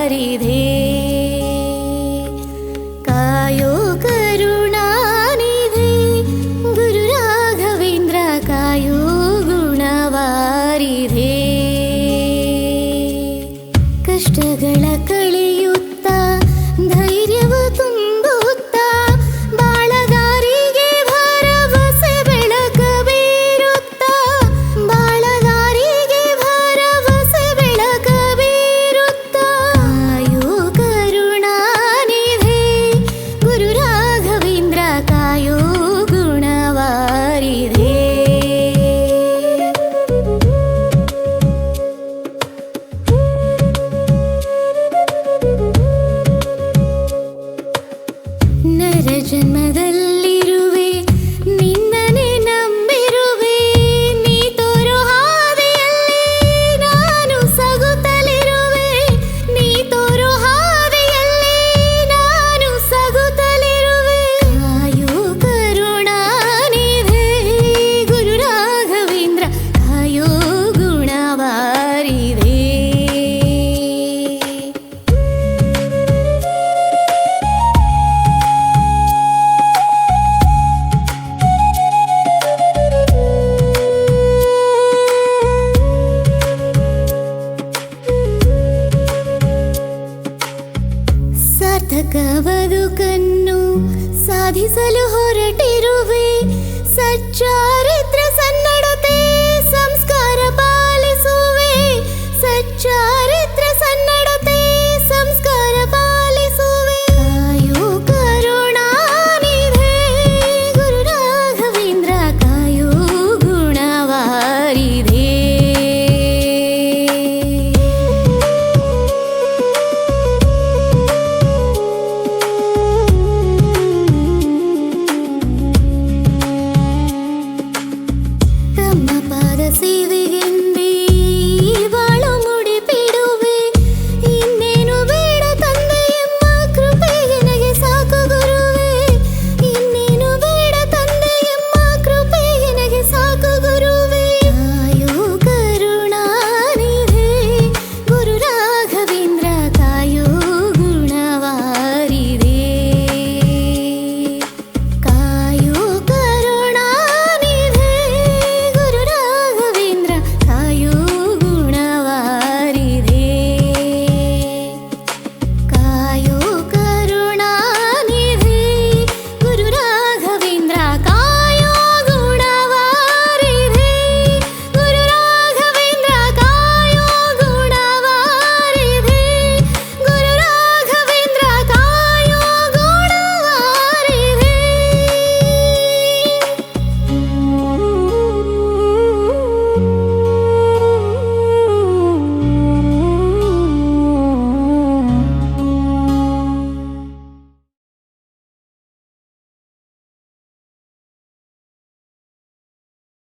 ವಾರಿಧೆ ಕಾಯೋ ಕರುಣಾನಿಧೆ ಗುರು ರಾಘವೇಂದ್ರ ಕಾಯೋ ಗುಣವಾರಿಧೆ ಕಷ್ಟಗಳ ಕಳೆಯುತ್ತಾ ಧೈರ್ಯವ ತುಂಬುತ್ತಾ ಬಾಳಗಾರಿಗೆ ಭರವಸೆ ಬೆಳಕ ಬೀರುತ್ತಾ ಬಾಳಗಾರಿಗೆ ಭರವಸೆ ಬೆಳಕ ಬೀರುತ್ತಾ ಕಾಯೋ ಕರುಣಾನಿಧೆ ಗುರು ರಾಘವೇಂದ್ರ ಕಾಯೋ ಗುಣವಾರಿಧೆ ನರ ಜನ್ಮದಲ್ಲಿರುವೆ ನಿನ್ನನೆ ನಂಬಿರುವೆ ನೀ ತೋರೋ ಹಾದಿಯಲ್ಲಿ ನಾನು ಸಗುತ್ತಲಿರುವೆ ನೀ ತೋರೋ ಹಾದಿಯಲ್ಲಿ ನಾನು ಸಗುತ್ತಲಿರುವೆ ಕಾಯೋ ಕರುಣಾನಿಧೆ ಗುರು ರಾಘವೇಂದ್ರ ಕಾಯೋ ಗುಣವಾರಿಧೆ ಸಾರ್ಥಕ ಬದುಕನ್ನು ಸಾಧಿಸಲು ಹೊರಟಿರುವೆ ಸಚ್ಚಾರಿತ್ರ ಸನ್ನ